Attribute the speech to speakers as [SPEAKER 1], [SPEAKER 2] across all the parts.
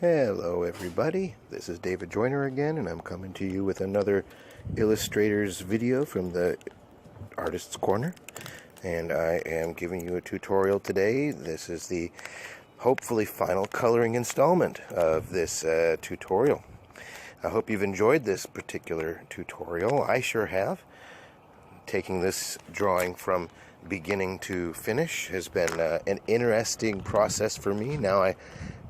[SPEAKER 1] Hello everybody, this is David Joyner again, and I'm coming to you with another Illustrator's video from the Artist's Corner. And I am giving you a tutorial today. This is the hopefully final coloring installment of this tutorial. I hope you've enjoyed this particular tutorial. I sure have. Taking this drawing from beginning to finish has been an interesting process for me. Now I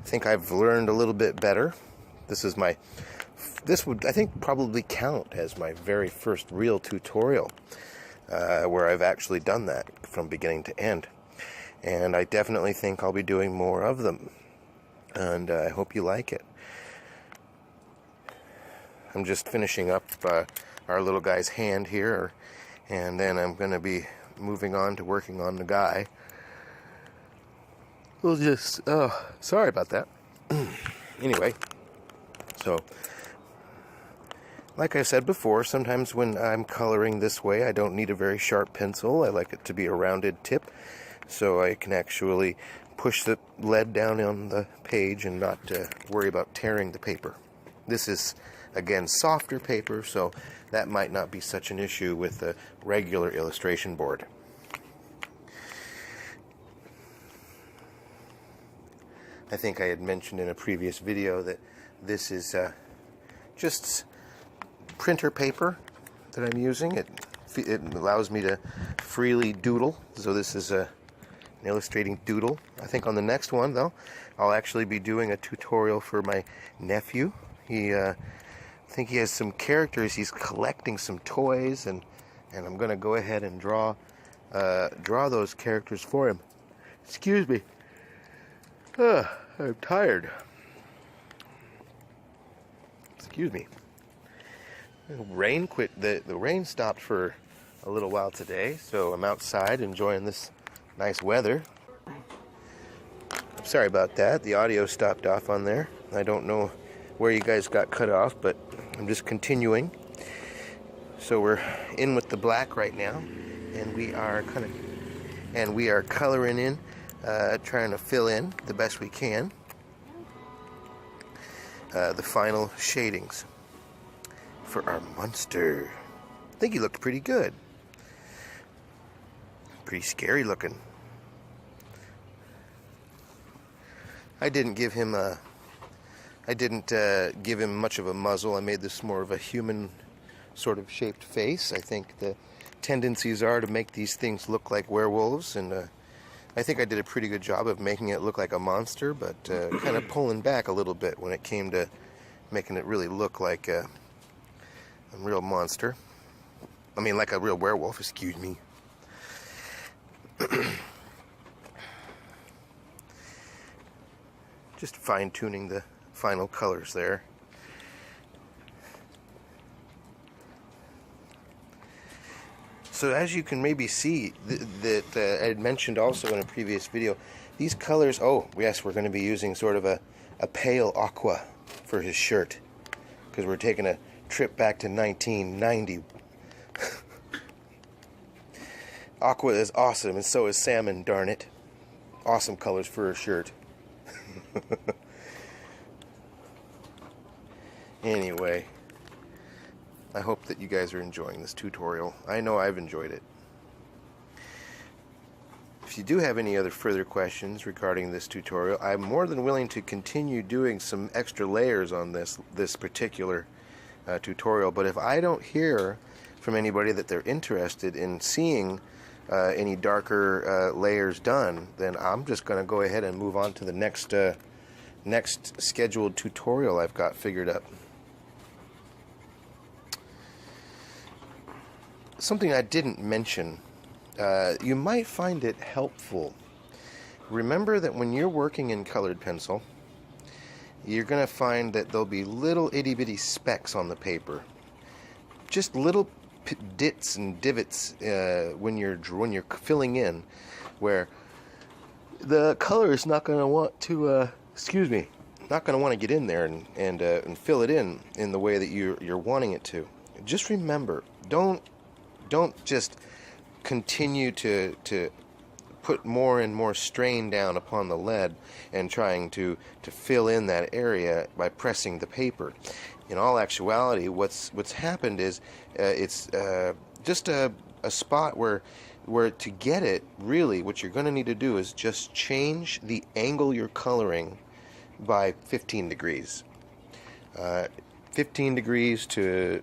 [SPEAKER 1] think I've learned a little bit better. This would I think probably count as my very first real tutorial where I've actually done that from beginning to end, and I definitely think I'll be doing more of them, and I hope you like it. I'm just finishing up our little guy's hand here, and then I'm going to be moving on to working on the guy. We'll just, sorry about that. Anyway, so, like I said before, sometimes when I'm coloring this way, I don't need a very sharp pencil. I like it to be a rounded tip, so I can actually push the lead down on the page and not worry about tearing the paper. This is, again, softer paper, so that might not be such an issue with the regular illustration board. I think I had mentioned in a previous video that this is just printer paper that I'm using. It allows me to freely doodle, so this is an illustrating doodle. I think on the next one, though, I'll actually be doing a tutorial for my nephew. I think he has some characters. He's collecting some toys, and I'm going to go ahead and draw those characters for him. Excuse me. I'm tired. Excuse me. The rain stopped for a little while today, so I'm outside enjoying this nice weather. I'm sorry about that. The audio stopped off on there. I don't know where you guys got cut off, but I'm just continuing. So we're in with the black right now, and we are coloring in, trying to fill in the best we can the final shadings for our monster. I think he looked pretty good. Pretty scary looking. I didn't give him much of a muzzle. I made this more of a human sort of shaped face. I think the tendencies are to make these things look like werewolves, and I think I did a pretty good job of making it look like a monster, but kind of pulling back a little bit when it came to making it really look like a real monster. I mean, like a real werewolf, excuse me. Just fine-tuning the final colors there. So as you can maybe see, that I had mentioned also in a previous video, these colors, oh yes, we're going to be using sort of a pale aqua for his shirt, because we're taking a trip back to 1990. Aqua is awesome, and so is salmon, darn it. Awesome colors for a shirt. Anyway, I hope that you guys are enjoying this tutorial. I know I've enjoyed it. If you do have any other further questions regarding this tutorial, I'm more than willing to continue doing some extra layers on this particular tutorial. But if I don't hear from anybody that they're interested in seeing any darker layers done, then I'm just going to go ahead and move on to the next scheduled tutorial I've got figured up. Something I didn't mention, you might find it helpful. Remember that when you're working in colored pencil, you're going to find that there'll be little itty-bitty specks on the paper. Just little dits and divots when you're filling in, where the color is not going to want to, not going to want to get in there and fill it in the way that you're wanting it to. Just remember, don't just continue to put more and more strain down upon the lead and trying to fill in that area by pressing the paper. In all actuality, what's happened is it's just a spot where to get it, really what you're going to need to do is just change the angle you're coloring by 15 degrees. 15 degrees to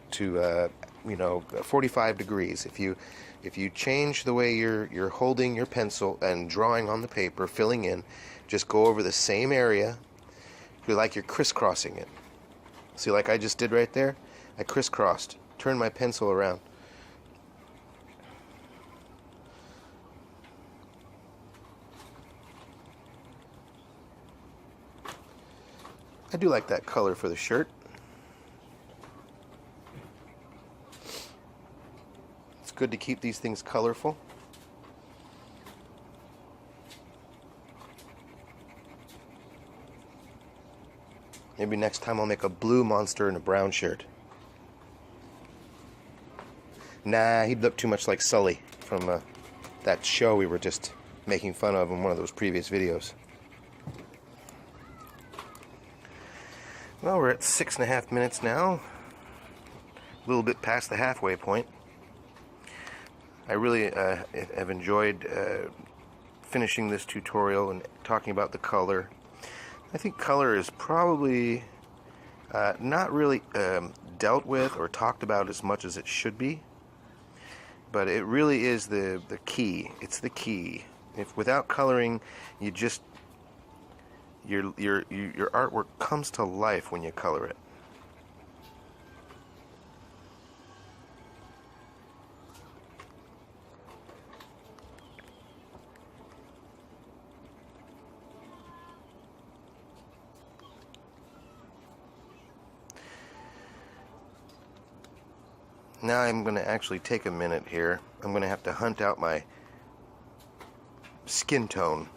[SPEAKER 1] 45 degrees. If you change the way you're holding your pencil and drawing on the paper, filling in, just go over the same area. Feel like you're crisscrossing it. See, like I just did right there? I crisscrossed. Turned my pencil around. I do like that color for the shirt. It's good to keep these things colorful. Maybe next time I'll make a blue monster in a brown shirt. Nah, he'd look too much like Sully from that show we were just making fun of in one of those previous videos. Well, we're at 6.5 minutes now. A little bit past the halfway point. I really have enjoyed finishing this tutorial and talking about the color. I think color is probably not really dealt with or talked about as much as it should be, but it really is the key. It's the key. If without coloring, you just your artwork comes to life when you color it. Now I'm going to actually take a minute here. I'm going to have to hunt out my skin tone.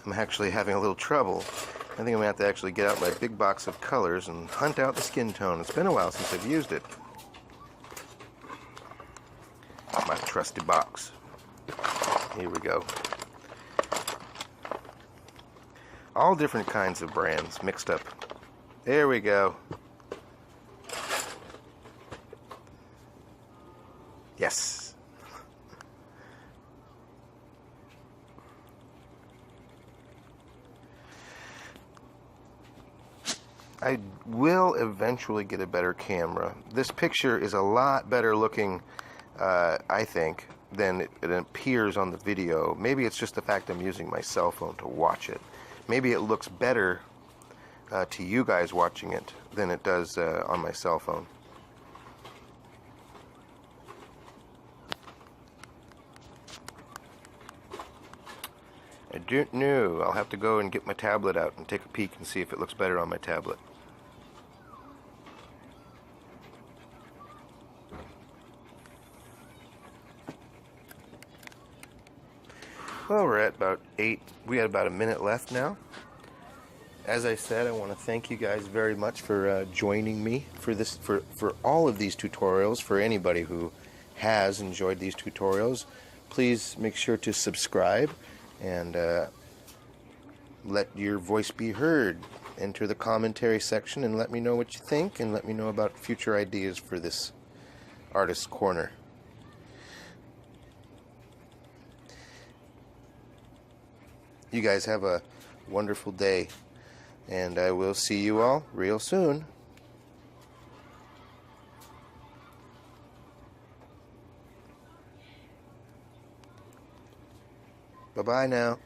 [SPEAKER 1] I'm actually having a little trouble. I think I'm going to have to actually get out my big box of colors and hunt out the skin tone. It's been a while since I've used it. My trusty box. Here we go. All different kinds of brands mixed up. There we go. Yes. I will eventually get a better camera. This picture is a lot better looking, I think, than it appears on the video. Maybe it's just the fact I'm using my cell phone to watch it. Maybe it looks better to you guys watching it than it does on my cell phone. I don't know. I'll have to go and get my tablet out and take a peek and see if it looks better on my tablet. Well, we're at about 8. We had about a minute left now. As I said, I want to thank you guys very much for joining me for this, for all of these tutorials. For anybody who has enjoyed these tutorials, please make sure to subscribe and let your voice be heard. Enter the commentary section and let me know what you think, and let me know about future ideas for this Artist's Corner. You guys have a wonderful day, and I will see you all real soon. Bye-bye now.